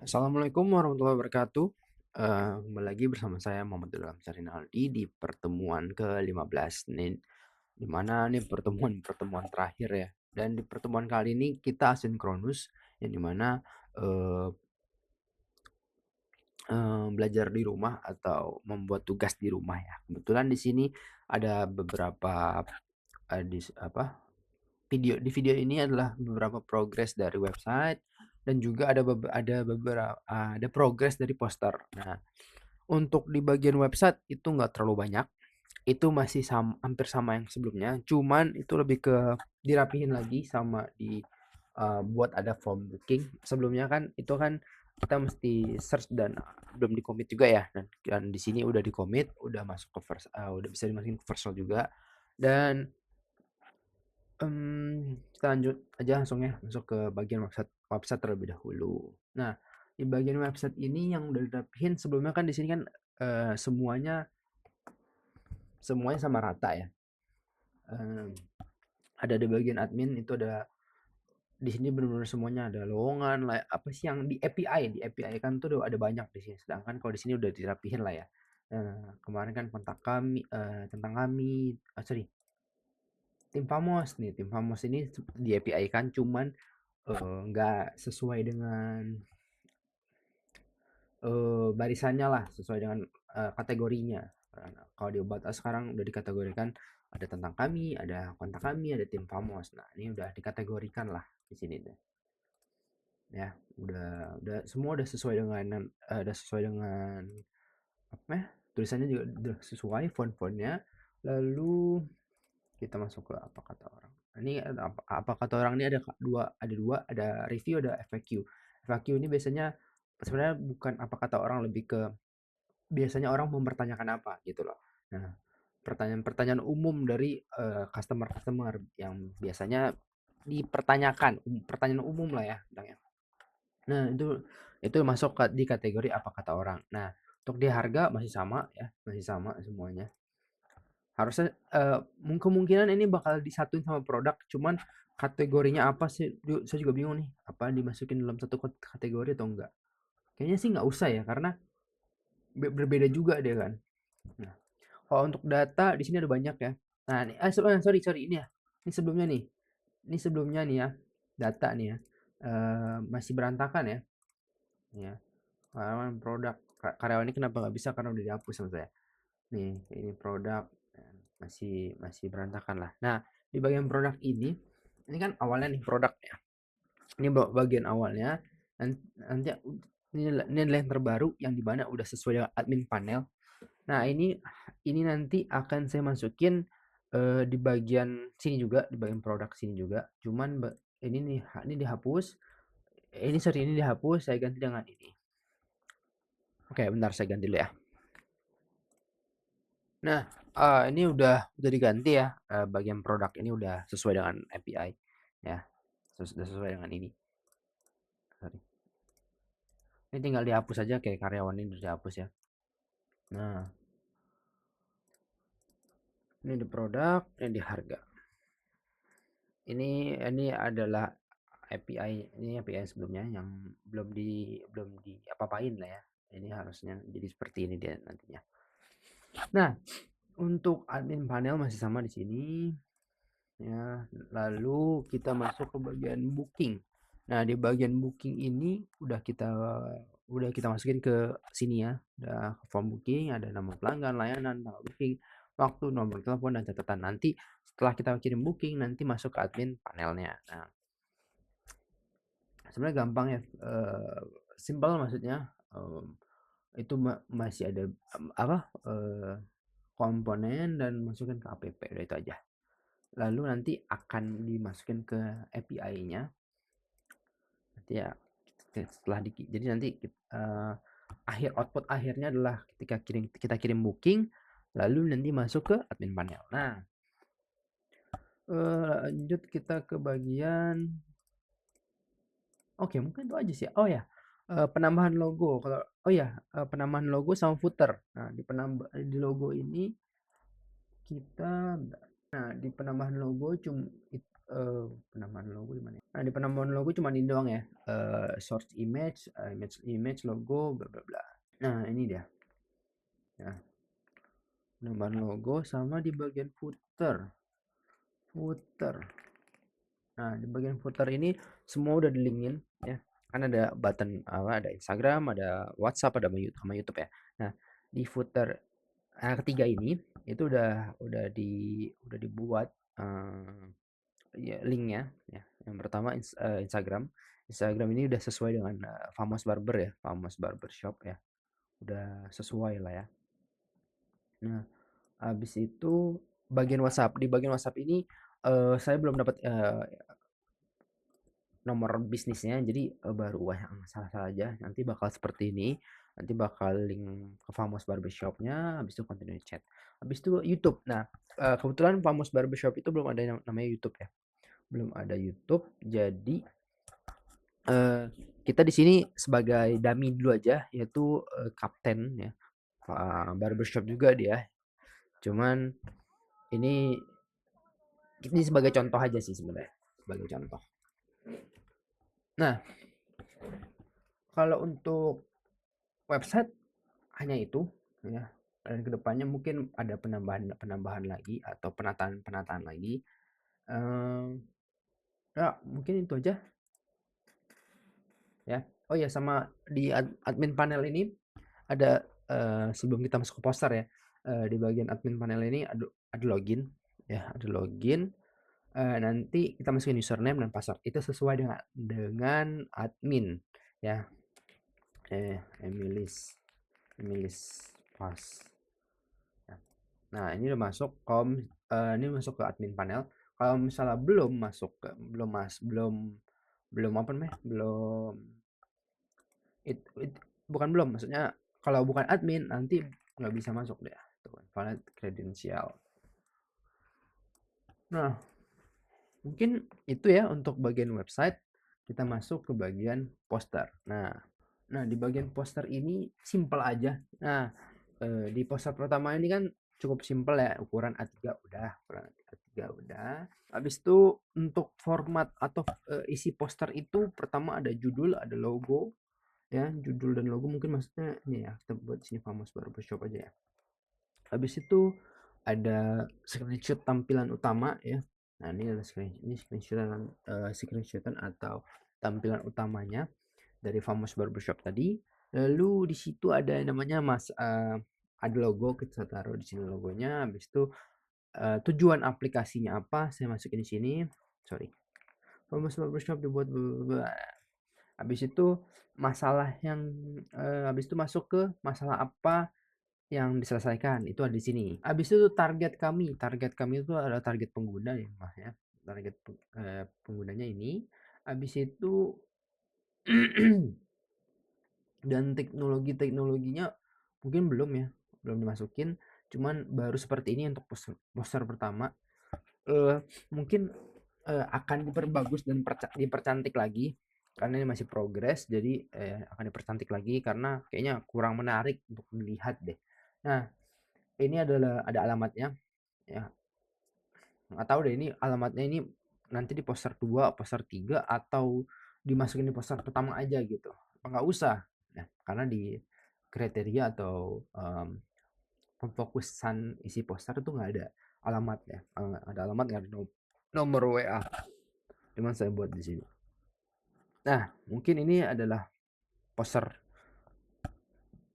Assalamualaikum warahmatullahi wabarakatuh. Kembali lagi bersama saya Muhammad Ilham Syahrinaldi di pertemuan ke-15 nih, di mana nih pertemuan terakhir ya. Dan di pertemuan kali ini kita asinkronus, yang di mana, eee belajar di rumah atau membuat tugas di rumah ya. Kebetulan di sini ada beberapa, di video ini adalah beberapa progres dari website dan juga ada progres dari poster. Nah, untuk di bagian website itu nggak terlalu banyak, itu masih hampir sama yang sebelumnya, cuman itu lebih ke dirapihin lagi sama buat ada form booking. Sebelumnya kan itu kan kita mesti search dan belum di-commit juga ya, dan di sini udah di-commit, udah masuk ke udah bisa dimasukin ke Vercel juga. Dan kita lanjut aja langsung ya, masuk ke bagian website website terlebih dahulu. Nah, di bagian website ini yang udah dirapihin sebelumnya kan di sini kan, semuanya semuanya sama rata ya. Mmm, ada di bagian admin itu ada di sini bener-bener semuanya ada lowongan lah, apa sih yang di API kan tuh udah ada banyak di sini, sedangkan kalau di sini udah dirapihin lah ya. Kemarin kan kontak kami, tentang kami, sorry, tim Famos nih, tim Famos ini di API kan cuman nggak sesuai dengan, barisannya lah, sesuai dengan, kategorinya. Kalau di Obat sekarang udah dikategorikan ada tentang kami, ada kontak kami, ada tim Famos. Nah, ini udah dikategorikan lah di sini deh, ya. Udah semua udah sesuai dengan apa ya, tulisannya juga udah sesuai font-fontnya. Lalu kita masuk ke apa kata orang. Ini apa kata orang ini ada dua, ada review, ada FAQ. FAQ ini biasanya sebenarnya bukan apa kata orang, lebih ke biasanya orang mempertanyakan apa gitu loh. Nah, pertanyaan-pertanyaan umum dari customer-customer yang biasanya dipertanyakan, pertanyaan umum lah ya bilangnya. Nah, itu masuk di kategori apa kata orang. Nah, untuk di harga masih sama ya, masih sama semuanya. Harusnya, kemungkinan ini bakal disatuin sama produk, cuman kategorinya apa sih, saya juga bingung nih, apa dimasukin dalam satu kategori atau enggak. Kayaknya sih nggak usah ya, karena berbeda juga dia kan. Nah, kalau untuk data di sini ada banyak ya. Nah, ini sorry sorry, ini ya, ini sebelumnya nih ya, data nih ya, masih berantakan ya, ya. Karyawan produk, karyawan ini kenapa nggak bisa, karena udah dihapus sama saya. Nih, ini produk, masih masih berantakan lah. Nah, di bagian produk ini kan awalnya nih produk ya. Ini bagian awalnya, nanti ini adalah yang terbaru yang di mana udah sesuai dengan admin panel. Nah, ini nanti akan saya masukin, di bagian sini juga, di bagian produk sini juga. Cuman ini nih, ini dihapus, ini dihapus, saya ganti dengan ini. Oke, bentar saya ganti dulu ya. Nah, ini udah diganti ya, bagian produk ini udah sesuai dengan API ya, sudah sesuai dengan ini, sorry. Ini tinggal dihapus aja, kayak karyawan ini udah dihapus ya. Nah, ini di produk, ini di harga. Ini adalah API sebelumnya yang belum di apa-apain lah ya. Ini harusnya jadi seperti ini dia nantinya. Nah, untuk admin panel masih sama di sini ya. Lalu kita masuk ke bagian booking. Nah, di bagian booking ini udah kita masukin ke sini ya. Udah form booking, ada nama pelanggan, layanan, tanggal booking, waktu, nomor telepon, dan catatan. Nanti setelah kita kirim booking, nanti masuk ke admin panelnya. Nah, sebenarnya gampang ya, simple maksudnya. Itu masih ada apa, komponen dan masukin ke app, udah itu aja. Lalu nanti akan dimasukin ke API-nya. Nanti ya setelah jadi nanti output akhirnya adalah ketika kita kirim booking, lalu nanti masuk ke admin panel. Nah, lanjut kita ke bagian, oke, mungkin itu aja sih. Oh ya, penambahan logo, penambahan logo sama footer. Nah, di logo ini kita, nah, di penambahan logo Penambahan logo di mana ya? Nah, di penambahan logo cuma ini doang ya, source image, image, logo, bla bla bla. Nah, ini dia. Ya, penambahan logo sama di bagian footer. Footer. Nah, di bagian footer ini semua udah di-link-in ya. Kan ada button apa, ada Instagram, ada WhatsApp, ada sama YouTube ya. Nah, di footer ketiga ini itu udah dibuat ya linknya ya. Yang pertama Instagram. Instagram ini udah sesuai dengan Famos Barber ya, Famos Barbershop ya. Udah sesuai lah ya. Nah, habis itu bagian WhatsApp. Di bagian WhatsApp ini saya belum dapat nomor bisnisnya, jadi baru wah salah aja. Nanti bakal seperti ini. Nanti bakal link ke Famos Barbershopnya, habis itu continue chat. Habis itu YouTube. Nah, kebetulan Famos Barbershop itu belum ada yang namanya YouTube ya. Belum ada YouTube, jadi kita di sini sebagai dummy dulu aja, yaitu kapten ya. Barbershop juga dia. Cuman ini sebagai contoh aja sih sebenarnya, sebagai contoh. Nah, kalau untuk website hanya itu ya. Dan kedepannya mungkin ada penambahan lagi atau penataan lagi. Ya mungkin itu aja ya. Oh ya, sama di admin panel ini ada sebelum kita masuk ke poster ya, di bagian admin panel ini ada login ya, ada login. Nanti kita masukin username dan password itu sesuai dengan admin ya. Emilis pas ya. Nah, ini udah masuk ini masuk ke admin panel. Kalau misalnya belum masuk ke belum apa namanya, belum bukan belum, maksudnya kalau bukan admin nanti nggak bisa masuk deh tuh, valid kredensial. Nah, mungkin itu ya untuk bagian website. Kita masuk ke bagian poster. Nah, di bagian poster ini simple aja. Nah, di poster pertama ini kan cukup simple ya, ukuran A3 udah, ukuran A3 udah. Habis itu untuk format atau isi poster itu pertama ada judul, ada logo ya, judul dan logo mungkin maksudnya ini ya, kita buat sini Famos Barbershop aja ya. Habis itu ada screenshot tampilan utama ya. Nah, ini adalah screenshotan atau tampilan utamanya dari Famos Barbershop tadi. Lalu di situ ada yang namanya ada logo, kita taruh di sini logonya. Habis itu tujuan aplikasinya apa, saya masukin di sini. Sorry. Famos Barbershop dibuat habis itu masalah yang habis itu masuk ke masalah apa yang diselesaikan, itu ada di sini. Habis itu target kami itu adalah target pengguna ya, Mas ya. Target penggunanya ini. Habis itu dan teknologinya mungkin belum ya, belum dimasukin. Cuman baru seperti ini untuk poster pertama. Mungkin akan diperbagus dan dipercantik lagi karena ini masih progres, jadi akan dipercantik lagi karena kayaknya kurang menarik untuk dilihat deh. Nah, ini adalah ada alamatnya ya. Nggak tahu deh ini alamatnya ini nanti di poster 2, poster 3 atau dimasukin di poster pertama aja gitu. Apa nggak usah? Nah, karena di kriteria atau pemfokusan isi poster itu nggak ada alamat ya. Ada alamat, nggak ada nomor WA. Cuman saya buat di sini. Nah, mungkin ini adalah poster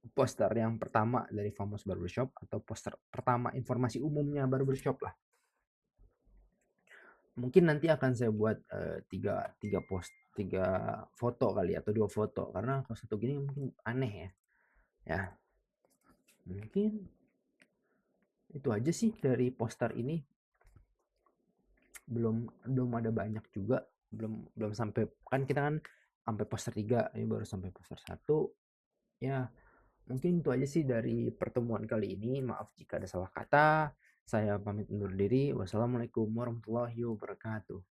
poster yang pertama dari Famos Barbershop atau poster pertama informasi umumnya barbershop lah. Mungkin nanti akan saya buat tiga foto kali atau 2 foto karena kalau satu gini mungkin aneh ya. Ya, mungkin itu aja sih dari poster ini. Belum ada banyak juga, belum sampai, kan kita kan sampai poster 3, ini baru sampai poster 1. Ya, mungkin itu aja sih dari pertemuan kali ini. Maaf jika ada salah kata. Saya pamit undur diri. Wassalamualaikum warahmatullahi wabarakatuh.